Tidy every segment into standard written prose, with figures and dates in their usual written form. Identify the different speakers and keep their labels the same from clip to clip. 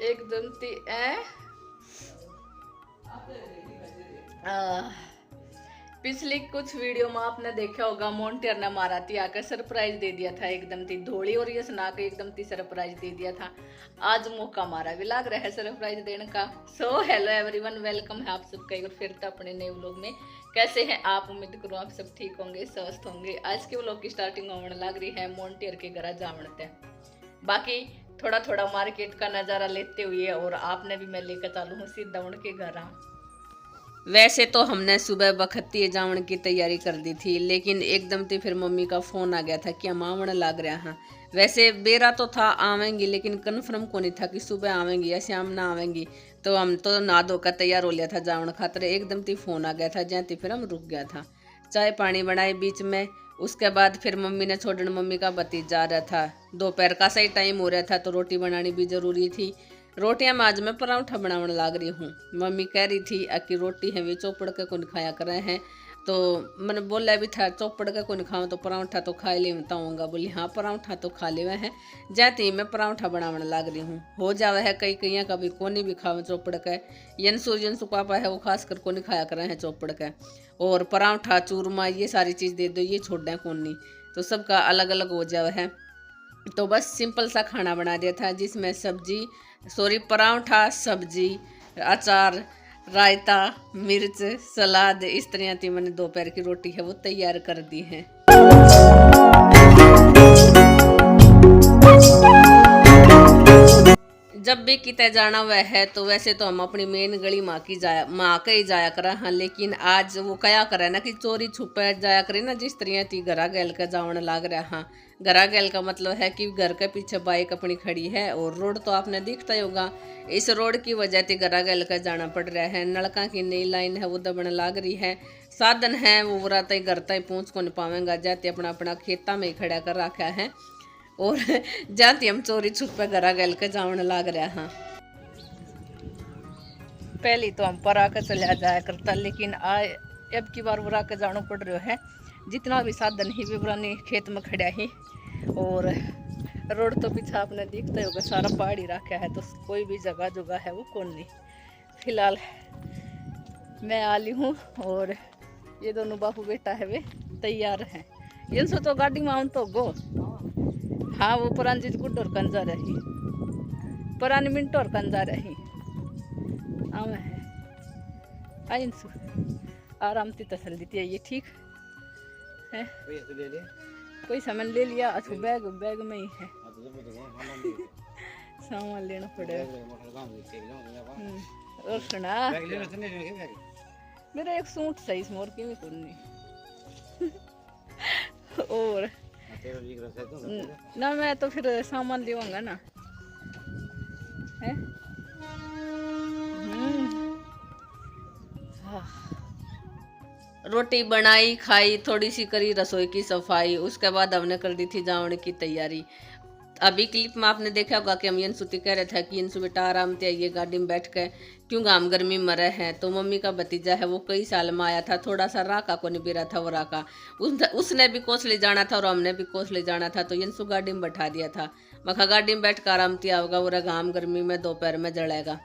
Speaker 1: एकदम ती पिछली कुछ वीडियो में आपने देखा होगा मोन्टियर ने मारा थी आकर सरप्राइज दे दिया था, एकदम थी धोली और ये सुना के एकदम थी सरप्राइज दे दिया था। आज मौका मारा भी लग रहा है सरप्राइज देने का। सो हेलो एवरीवन, वेलकम है आप सबका एक बार फिर तो अपने नए व्लॉग में। कैसे हैं आप? उम्मीद करूँ आप सब ठीक होंगे, स्वस्थ होंगे। आज के व्लॉग की स्टार्टिंग होने लग रही है मोन्टियर के घर जावणते। बाकी थोड़ा थोड़ा मार्केट का नज़ारा लेते हुए और आपने भी मैं लेकर चालू हूँ सीधा उनके घर। वैसे तो हमने सुबह बखती जावन की तैयारी कर दी थी, लेकिन एकदम से फिर मम्मी का फ़ोन आ गया था कि हम आवन लग रहा हाँ। वैसे बेरा तो था आवेंगी, लेकिन कन्फर्म को नहीं था कि सुबह आवेंगी या शाम ना आवेंगी। तो हम तो नहा धोकर तैयार हो लिया था जावन खातर। एकदम से फ़ोन आ गया था जैसे फिर हम रुक गया था। चाय पानी बनाए बीच में, उसके बाद फिर मम्मी ने छोड़ने, मम्मी का भतीजा जा रहा था। दोपहर का सही टाइम हो रहा था तो रोटी बनानी भी ज़रूरी थी। रोटियां में आज मैं पराठा बनाने लग रही हूँ। मम्मी कह रही थी कि रोटी है वे चौपड़ के कौन खाया करे हैं, तो मैंने बोला भी था चौपड़ के कौन खाऊँ तो पराठा तो खा लेता हूँगा। बोली हाँ पराठा तो खा ले हैं। जाती मैं पराठा बनाने लग रही हूँ। हो जावे है कई कई कभी कोनी भी खावे चौपड़ के। यंसु पापा है वो खास कर कोनी खाया करे हैं चौपड़ के। और पराठा चूरमा ये सारी चीज़ दे दो, ये छोड़ दें कोनी, तो सबका अलग अलग हो जावे है। तो बस सिंपल सा खाना बना दिया था जिसमें पराठा, सब्जी, अचार, रायता, मिर्च, सलाद, इस तरह की मैंने दोपहर की रोटी है वो तैयार कर दी है। जब भी किते जाना हुआ है तो वैसे तो हम अपनी मेन गली माँ के ही जाया करा हाँ, लेकिन आज वो क्या करे ना कि चोरी छुपे जाया करे ना, जिस तरह थी घरा गैल का जावन लाग रहा हाँ। घरा गैल का मतलब है कि घर के पीछे बाइक अपनी खड़ी है और रोड तो आपने दिखता ही होगा। इस रोड की वजह से घरा गैल का जाना पड़ रहा है। नलका की नई लाइन है वो दबने लाग रही है। साधन है वो बुरा तय घर तय पहुँच को नहीं पावेंगा, जाते अपना अपना खेता में ही खड़ा कर रखा है। और जाती हम चोरी छुपे घरा गल के जावन लाग रहा हाँ। पहली तो हम पर आकर चला जाया करता, लेकिन अब की बार बुरा के जाना पड़ रहा है। जितना भी साधन ही भी पुरानी खेत में खड़ा ही, और रोड तो पीछे आपने देखते होगा सारा पहाड़ ही रखा है, तो कोई भी जगह जगह है वो कौन नहीं। फिलहाल मैं आ ली हूँ और ये दोनों बापू बेटा है वे तैयार हैं। इनसे तो गाड़ी में आऊँ तो गो हाँ, वो पुरानी चीज गुड कंजा रही, पुरानी मिनट और कंजा रही आवे है। आइंसु आराम से तसल देती है, ये ठीक है। कोई सामान ले लिया? अच्छा बैग में ही है सामान लेना पड़ेगा। और सुना मेरा एक सूट सही मोर की भी कुन्नी और ना मैं तो फिर सामान लेवांगा ना है। रोटी बनाई खाई, थोड़ी सी करी रसोई की सफाई, उसके बाद हमने कर दी थी जावण की तैयारी। अभी क्लिप में आपने देखा होगा कि हम यंसुती कह रहे थे कि यंसु बेटा आराम से आइए गाड़ी में बैठ के, क्यों गाम गर्मी में रहे हैं। तो मम्मी का भतीजा है वो कई साल में आया था, थोड़ा सा राका को नहीं बेरा था वो राका, उसने भी कोसली जाना था और हमने भी कोसली जाना था, तो यंसु गाड़ी में बैठा दिया था। मखा गाड़ी में बैठ कर आराम से आओगा, वो गाम गर्मी में दोपहर में जड़ेगा।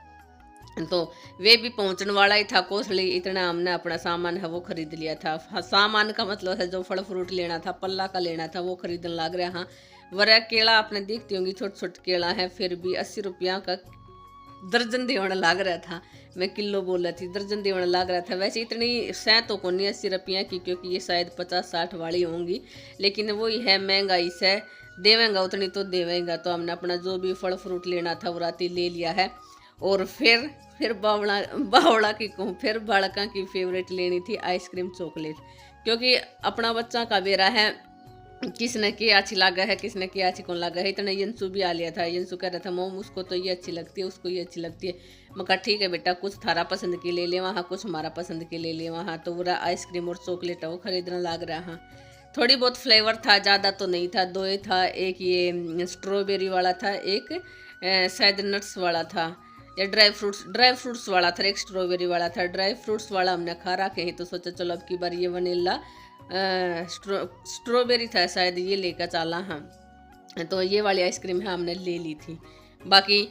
Speaker 1: तो वे भी पहुंचने वाला ही था कोसली, इतना हमने अपना सामान है वो खरीद लिया था। सामान का मतलब है जो फल फ्रूट लेना था, पल्ला का लेना था, वो खरीदने लग रहा। हाँ, वरह केला आपने देखती होंगी छोटे छोटे केला है, फिर भी 80 रुपया का दर्जन देवन लग रहा था। मैं किलो बोल रही थी, दर्जन देवन लग रहा था। वैसे इतनी सह तो को नहीं 80 रुपया की, क्योंकि ये शायद 50-60 वाली होंगी, लेकिन वही है महंगाई से देवेंगा उतनी तो देवेंगा। तो हमने अपना जो भी फल फ्रूट लेना था वो राती ले लिया है। और फिर बावड़ा की कहूँ, फिर बालका की फेवरेट लेनी थी आइसक्रीम चॉकलेट, क्योंकि अपना बच्चा का बेरा है, किसने क्या अच्छी लगा है किसने क्या अच्छी कौन लगा है। इतना यंसु भी आ लिया था। यंसु कह रहा था मोम उसको तो ये अच्छी लगती है, उसको ये अच्छी लगती है। मैं कहा ठीक है बेटा, कुछ थारा पसंद की ले ले वहाँ, कुछ हमारा पसंद की ले ले वहाँ। तो पूरा आइसक्रीम और चॉकलेट है वो खरीदना लग रहा। हाँ, थोड़ी बहुत फ्लेवर था, ज़्यादा तो नहीं था, दो ही था। एक ये स्ट्रॉबेरी वाला था, एक शायद नट्स वाला था, या ड्राई फ्रूट्स वाला था, एक स्ट्रॉबेरी वाला था। ड्राई फ्रूट्स वाला हमने खा रखे हैं, तो सोचा चलो अब की बार ये वनीला स्ट्रॉबेरी था शायद, ये लेकर चला हम। तो ये वाली आइसक्रीम है हमने ले ली थी। बाकी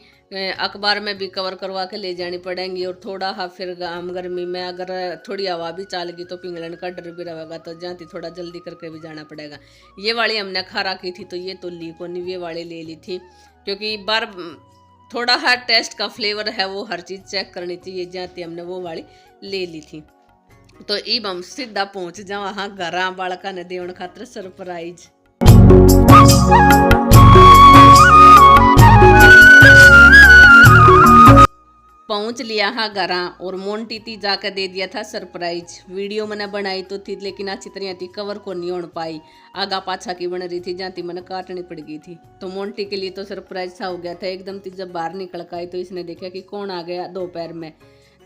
Speaker 1: अखबार में भी कवर करवा के ले जानी पड़ेंगी। और थोड़ा फिर गर्मी में अगर थोड़ी हवा भी चल गई तो पिघलन का डर भी रहेगा, तो जाती थोड़ा जल्दी करके भी जाना पड़ेगा। ये वाली हमने खारा की थी तो ये तो ली को नहीं, ये वाली ले ली थी क्योंकि बार थोड़ा टेस्ट का फ्लेवर है वो हर चीज़ चेक करनी चाहिए, जाती हमने वो वाली ले ली थी। तो इब हम सीधा पहुंच जाओ वहाँ घर बालका ने देवन खातर सरप्राइज। पहुंच लिया हाँ घर और मोंटी थी जाकर दे दिया था सरप्राइज। वीडियो मैंने बनाई तो थी लेकिन अच्छी तरह थी कवर को नहीं हो पाई, आगा पाछा की बन रही थी, जाती मैंने काटनी पड़ गई थी। तो मोंटी के लिए तो सरप्राइज सा हो गया था एकदम। थी जब बाहर निकल कर आई तो इसने देखा कि कौन आ गया दोपहर में,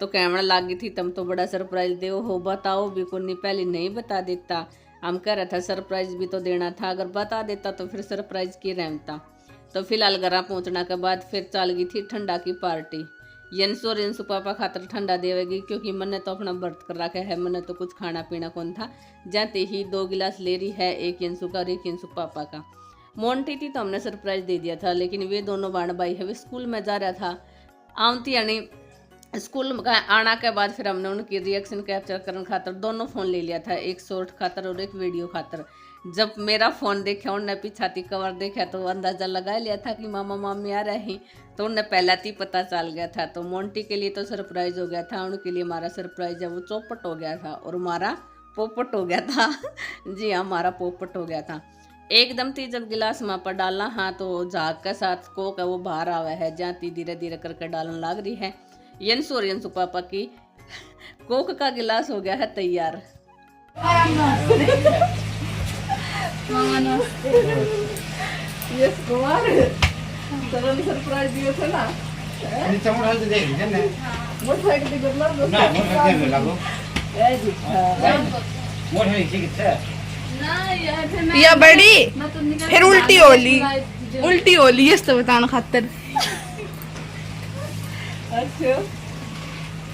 Speaker 1: तो कैमरा लाग गई थी। तुम तो बड़ा सरप्राइज दे हो, बताओ भी को नहीं, पहले नहीं बता देता। हम कह रहा था सरप्राइज भी तो देना था, अगर बता देता तो फिर सरप्राइज की रहता। तो फिलहाल घर पहुंचने के बाद फिर चल गई थी ठंडा की पार्टी। यंसु और यंसु पापा खातर ठंडा देवेगी क्योंकि मैंने तो अपना व्रत कर रखा है, मैंने तो कुछ खाना पीना कौन था। जाते ही 2 गिलास ले रही है, एक यंसु का और एक यंसु पापा का। मोंटी थी तो हमने सरप्राइज दे दिया था, लेकिन वे दोनों बहन भाई है वे स्कूल में जा रहा था। आमती यानी स्कूल में आना के बाद फिर हमने उनकी रिएक्शन कैप्चर करने खातर दोनों फ़ोन ले लिया था, एक शॉर्ट खातर और एक वीडियो खातर। जब मेरा फ़ोन देखा उनने पीछाती कवर देखा तो अंदाज़ा लगा लिया था कि मामा मामी आ रहे हैं, तो उन्हें पहला ही पता चल गया था। तो मोंटी के लिए तो सरप्राइज हो गया था, उनके लिए हमारा सरप्राइज है वो चौपट हो गया था और हमारा पोपट हो गया था। जी हाँ, हमारा पोपट हो गया था एकदम। थी जब गिलास में पर डालना हाँ तो झाग के साथ कोक है वो बाहर आवा है, जाती धीरे धीरे करके डालने लग रही है। यंसु और यंसु पापा की कोक का गिलास हो गया है तैयार। यस कुमार तरन सरप्राइज दियो थे ना,
Speaker 2: अनि चमड़ हल देख लीजिए ना,
Speaker 1: मोटरसाइकिल की बदला दो
Speaker 2: ना मोटरसाइकिल में लागो
Speaker 1: ए जी
Speaker 2: मोटरसाइकिल की है
Speaker 1: ना यार
Speaker 3: या बड़ी फिर उल्टी होली ये तो बताना खातर।
Speaker 1: अच्छा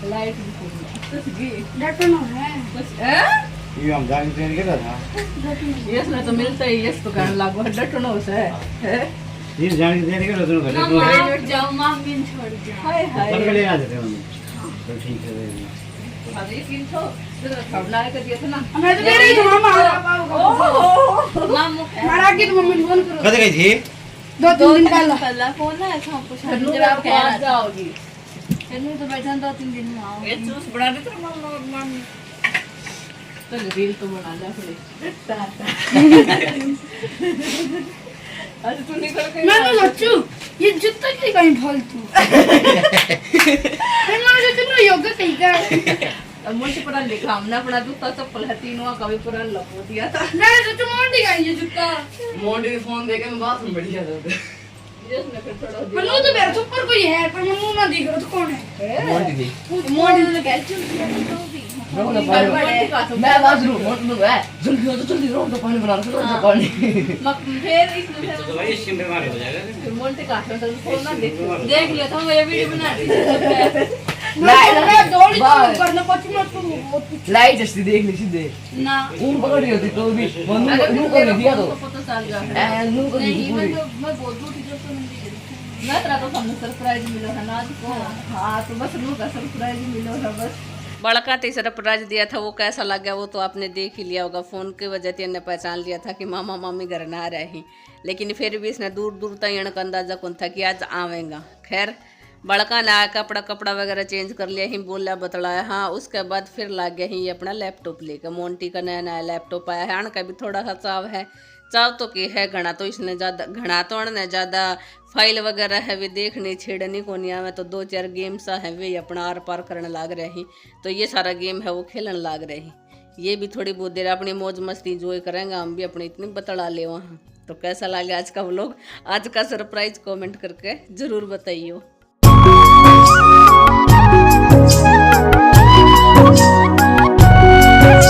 Speaker 1: लाइट भी तस्वीर
Speaker 3: डटनो है
Speaker 1: बस
Speaker 2: ये हम जान ट्रेन के था
Speaker 1: यस ना तो मिलता है, यस तो कहने लागो डटनो से है
Speaker 2: ये जान के देने के दोनों घर
Speaker 3: मां बैठ जाओ, मां बिन छोड़ जाओ।
Speaker 1: हाय हाय
Speaker 2: बन के ले आ जाते हैं तो ठीक है।
Speaker 1: अभी किन तो तेरा खाना है कर दिया था ना,
Speaker 3: मैं तो दे रही हूं मामा
Speaker 1: ओहो
Speaker 3: मामू मारा के तो मम्मी फोन करो।
Speaker 2: कद गई थी
Speaker 3: 2-3 दिन
Speaker 4: पहला फोन है ऐसा पूछा
Speaker 1: जब आप पास जाओगी
Speaker 4: फिर तो बैठा 2-3 दिन में आओ।
Speaker 1: ये जूस बना दे तेरा मामा तो रील तो बना जा फिर टाटा। आज तू निकल के
Speaker 3: मैं तो बच्चू ये जूता की कहीं फालतू मैं मुझे तो योगा कहीं का
Speaker 1: मुझे पूरा लिखा हमने अपना जूता चप्पल है तीनों का भी पूरा लपो दिया था।
Speaker 3: मैं तो मोंटी का ये जूता
Speaker 1: मोंटी के फोन देके मैं बात में बढ़िया था जिसने फिर थोड़ा
Speaker 3: मनु तो मेरे ऊपर कोई है पर मनु ना दिख रहा तो कौन है
Speaker 2: मोटी थी
Speaker 3: मोंटी तो कह चुकी
Speaker 1: मैं आवाज रू मोंटी है जल्दी रोड तो पानी बना रहा पानी
Speaker 4: फिर इसमें
Speaker 2: तो भाई सिम बीमार हो जाएगा।
Speaker 1: फिर मोंटी काट में तो फोन ना
Speaker 4: देख लिया था मैं वीडियो बना रही थी।
Speaker 3: मैं दौड़ी तो करना पड़ी मत तुम
Speaker 5: लाइट अस्ति देखने सीधे
Speaker 4: ना
Speaker 5: ऊन पकड़ी होती तो भी नु कर दिया तो
Speaker 1: पता चल गया
Speaker 5: ए नु कर
Speaker 4: नहीं
Speaker 5: दी
Speaker 4: मैं
Speaker 5: पूरी
Speaker 4: तो मैं बहुत दूर थी जब तो नहीं देखी।
Speaker 1: मैं तेरा तो हमने सरप्राइज मिला है ना आज को। हाँ तो बस रू का सरप्राइज मिला है बस। बड़का ते सरप्राइज दिया था वो कैसा लगा वो तो आपने देख ही लिया होगा। फ़ोन की वजह से ने पहचान लिया था कि मामा मामी घर ना रही, लेकिन फिर भी इसने दूर दूर तक इनका अंदाजा कौन था कि आज आवेगा। खैर बड़का ने आया कपड़ा वगैरह चेंज कर लिया ही, बोला बतलाया। हाँ उसके बाद फिर लग गया ही अपना लैपटॉप लेकर। मोंटी का नया नया लैपटॉप आया है, अण का भी थोड़ा सा चाव है। चाव तो के है घना तो इसने ज़्यादा घना तो अण ज़्यादा फाइल वगैरह है वे देखने छेड़नी को नहीं आवे, तो 2-4 गेम सा है वे अपना आर पार करने लाग रही। तो ये सारा गेम है वो खेलने लाग रही। ये भी थोड़ी बहुत देर अपनी मौज मस्ती इंजॉय करेंगे, हम भी अपनी इतनी बतला ले वहाँ। तो कैसा लगे आज का व्लॉग, आज का सरप्राइज कमेंट करके ज़रूर बताइए।